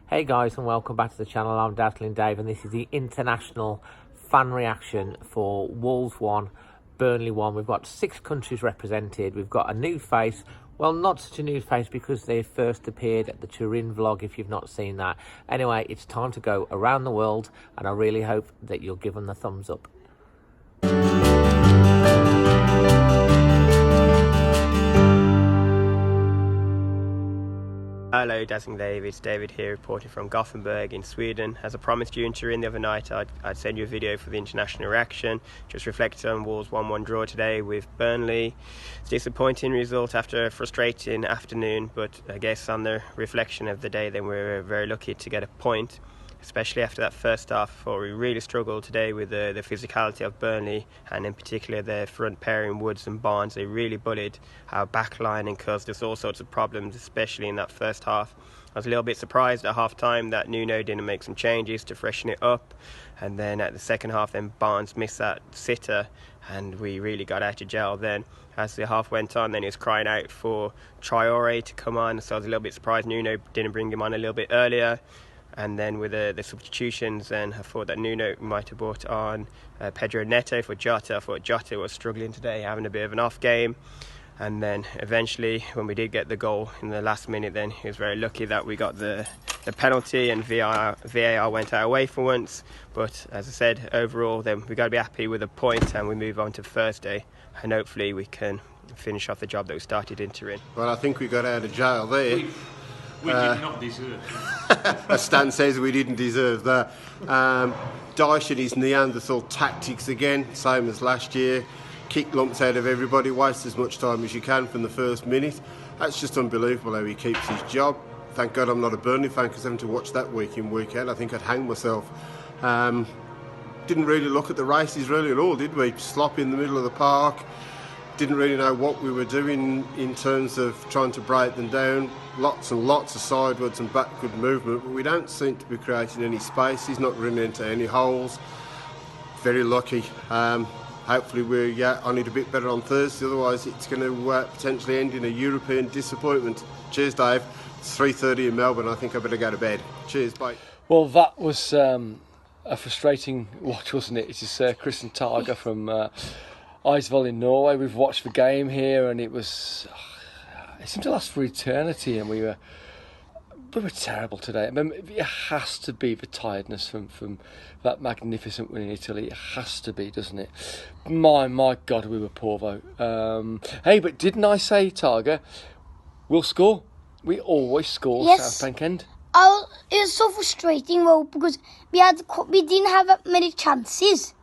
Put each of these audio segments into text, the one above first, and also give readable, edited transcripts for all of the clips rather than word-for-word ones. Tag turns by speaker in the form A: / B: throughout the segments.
A: Hey guys, and welcome back to the channel. I'm Dazzling Dave, and this is the international fan reaction for Wolves 1, Burnley 1. We've got 6 countries represented. We've got a new face. Well, not such a new face because they first appeared at the Turin vlog, if you've not seen that. Anyway, it's time to go around the world, and I really hope that you'll give them the thumbs up.
B: Hello Dazzling Dave, it's David here reporting from Gothenburg in Sweden. As I promised you in Turin the other night, I'd send you a video for the international reaction, just reflecting on Wolves' 1-1 draw today with Burnley. It's a disappointing result after a frustrating afternoon, but I guess on the reflection of the day then we were very lucky to get a point. Especially after that first half, I thought we really struggled today with the physicality of Burnley, and in particular their front pairing, Woods and Barnes. They really bullied our back line and caused us all sorts of problems, especially in that first half. I was a little bit surprised at half time that Nuno didn't make some changes to freshen it up, and then at the second half then Barnes missed that sitter and we really got out of jail then. As the half went on, then he was crying out for Traore to come on, so I was a little bit surprised Nuno didn't bring him on a little bit earlier. And then with the substitutions, then I thought that Nuno might have brought on Pedro Neto for Jota. I thought Jota was struggling today, having a bit of an off game. And then eventually, when we did get the goal in the last minute, then he was very lucky that we got the penalty and VAR went our way for once. But as I said, overall, then we got to be happy with a point, and we move on to Thursday. And hopefully we can finish off the job that we started in Turin.
C: Well, I think we got out of jail there.
D: We did not deserve.
C: As Stan says, we didn't deserve that. Dyche and his Neanderthal tactics again, same as last year. Kick lumps out of everybody, waste as much time as you can from the first minute. That's just unbelievable how he keeps his job. Thank God I'm not a Burnley fan, because having to watch that week in, week out, I think I'd hang myself. Didn't really look at the races really at all, did we? Slop in the middle of the park. Didn't really know what we were doing in terms of trying to break them down. Lots and lots of sidewards and backward movement, but we don't seem to be creating any space. He's not running into any holes. Very lucky. Hopefully we're on it a bit better on Thursday, otherwise it's going to potentially end in a European disappointment. Cheers, Dave. It's 3:30 in Melbourne. I think I better go to bed. Cheers, bye.
E: Well, that was a frustrating watch, wasn't it? It is Chris and Targa from Eidsvoll in Norway. We've watched the game here, and it seemed to last for eternity, and we were terrible today. I mean, it has to be the tiredness from that magnificent win in Italy. It has to be, doesn't it? My God, we were poor though. Hey, but didn't I say, Targa, we'll score? We always score.
F: Yes.
E: South Bank End.
F: It was so frustrating though, because we didn't have that many chances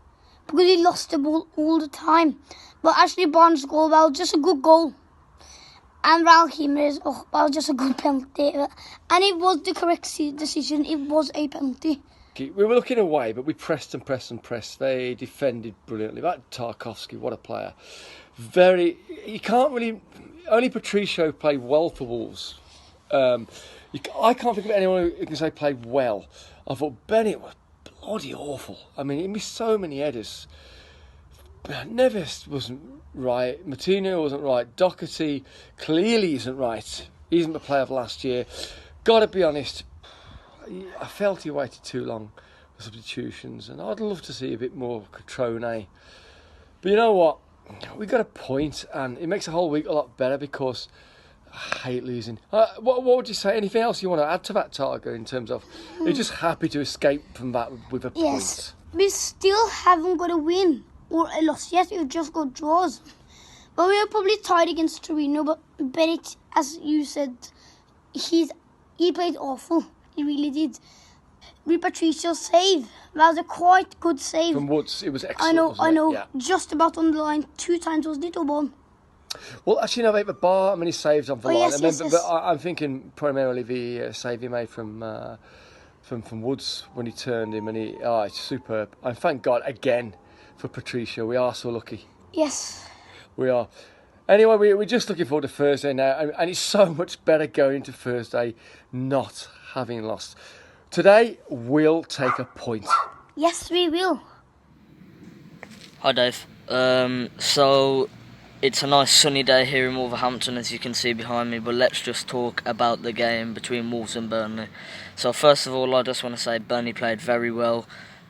F: because we lost the ball all the time. But actually, Barnes' goal, that was just a good goal. And Raheem was just a good penalty. And it was the correct decision. It was a penalty.
E: We were looking away, but we pressed and pressed and pressed. They defended brilliantly. That Tarkovsky, what a player. You can't really... Only Patricio played well for Wolves. I can't think of anyone who can say played well. I thought Bennett was bloody awful. I mean, he missed so many headers. Neves wasn't right. Martino wasn't right. Doherty clearly isn't right. He isn't the player of last year. Gotta be honest, I felt he waited too long for substitutions, and I'd love to see a bit more Catrone. But you know what? We got a point, and it makes the whole week a lot better because I hate losing. What would you say? Anything else you want to add to that, Targa, in terms of you're just happy to escape from that with a point?
F: Yes, we still haven't got a win or a loss yet. We've just got draws. But we were probably tied against Torino, but Bennett, as you said, he played awful. He really did. With Patricio's save, that was a quite good save.
E: From Woods, it was excellent.
F: I know.
E: Yeah.
F: Just about on the line 2 times, wasn't it, or one?
E: Well, actually, no, the bar, how many saves on the line?
F: Yes.
E: But I'm thinking primarily the save he made from Woods when he turned him, and it's superb. And thank God again for Patricio. We are so lucky.
F: Yes.
E: We are. Anyway, we're just looking forward to Thursday now, and it's so much better going into Thursday not having lost. Today, we'll take a point.
F: Yes, we will.
G: Hi, Dave. So It's a nice sunny day here in Wolverhampton, as you can see behind me, but let's just talk about the game between Wolves and Burnley. So first of all, I just want to say Burnley played very well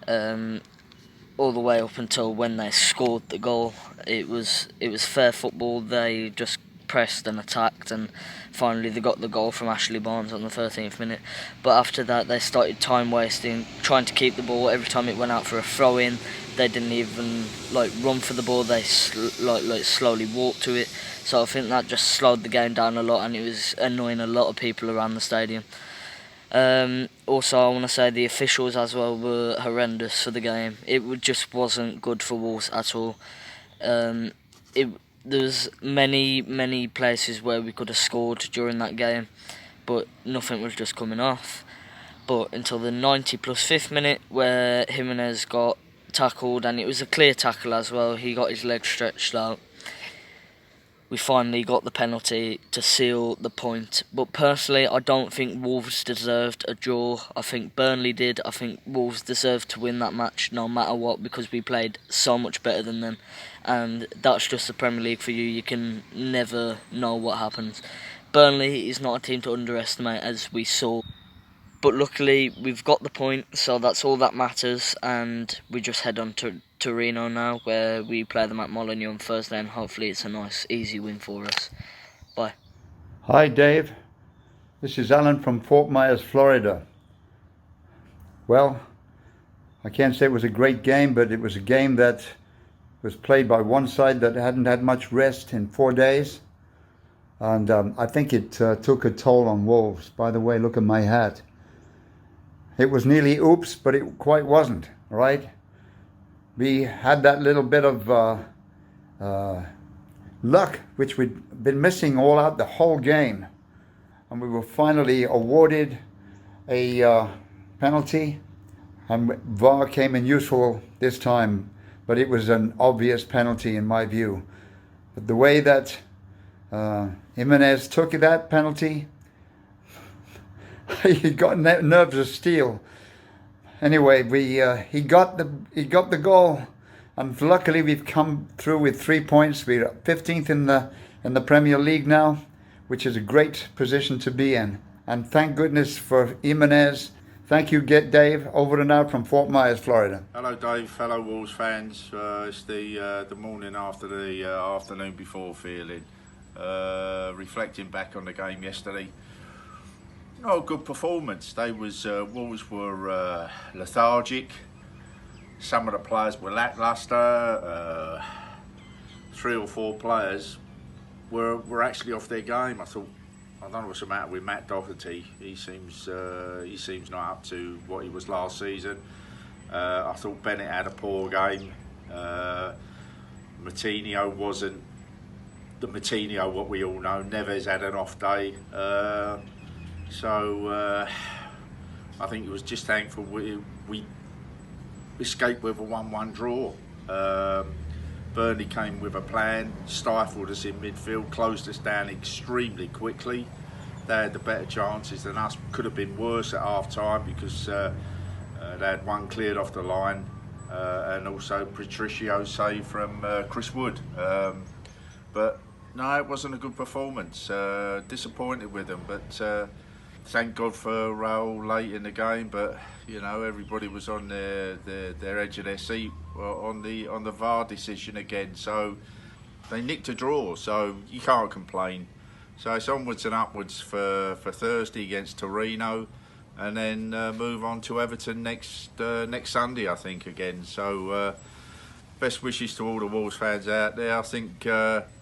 G: all the way up until when they scored the goal. It was fair football. They just pressed and attacked, and finally they got the goal from Ashley Barnes on the 13th minute. But after that, they started time wasting, trying to keep the ball. Every time it went out for a throw-in, they didn't even run for the ball. They slowly walked to it. So I think that just slowed the game down a lot, and it was annoying a lot of people around the stadium. Also, I want to say the officials as well were horrendous for the game. It just wasn't good for Wolves at all. There's many places where we could have scored during that game, but nothing was just coming off. But until the 90+5th minute, where Jimenez got tackled, and it was a clear tackle as well. He got his leg stretched out. We finally got the penalty to seal the point. But personally, I don't think Wolves deserved a draw. I think Burnley did. I think Wolves deserved to win that match no matter what, because we played so much better than them. And that's just the Premier League for you. You can never know what happens. Burnley is not a team to underestimate, as we saw. But luckily, we've got the point, so that's all that matters. And we just head on to Torino now, where we play them at Molineux on Thursday, and hopefully it's a nice, easy win for us. Bye.
H: Hi, Dave. This is Alan from Fort Myers, Florida. Well, I can't say it was a great game, but it was a game that was played by one side that hadn't had much rest in 4 days. And I think it took a toll on Wolves. By the way, look at my hat. It was nearly oops, but it quite wasn't, right? We had that little bit of luck, which we'd been missing all out the whole game. And we were finally awarded a penalty, and VAR came in useful this time, but it was an obvious penalty in my view. But the way that Jimenez took that penalty, he got nerves of steel. Anyway, he got the goal, and luckily we've come through with 3 points. We're 15th in the Premier League now, which is a great position to be in. And thank goodness for Jimenez. Thank you, Dave. Over and out from Fort Myers, Florida.
D: Hello, Dave. Fellow Wolves fans. It's the morning after the afternoon before feeling. Reflecting back on the game yesterday. No, good performance. Wolves were lethargic. Some of the players were lacklustre. 3 or 4 players were actually off their game. I don't know what's the matter with Matt Doherty. He seems not up to what he was last season. I thought Bennett had a poor game. Moutinho wasn't the Moutinho what we all know. Neves had an off day. So I think it was just thankful we escaped with a 1-1 draw. Burnley came with a plan, stifled us in midfield, closed us down extremely quickly. They had the better chances than us. Could have been worse at half time because they had one cleared off the line, and also Patricio save from Chris Wood. But no, it wasn't a good performance. Disappointed with them, but thank God for Raul late in the game. But you know, everybody was on their edge of their seat on the VAR decision again. So they nicked a draw. So you can't complain. So it's onwards and upwards for Thursday against Torino, and then move on to Everton next Sunday, I think, again. So best wishes to all the Wolves fans out there. I think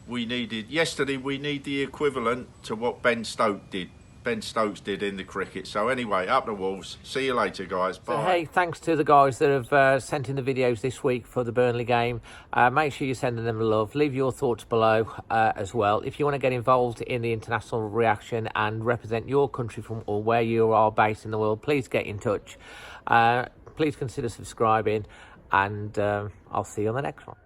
D: we need the equivalent to what Ben Stokes did in the cricket. So anyway, up the Wolves. See you later, guys. Bye.
A: So, hey, thanks to the guys that have sent in the videos this week for the Burnley game. Make sure you're sending them love. Leave your thoughts below as well. If you want to get involved in the international reaction and represent your country from or where you are based in the world, please get in touch. Please consider subscribing, and I'll see you on the next one.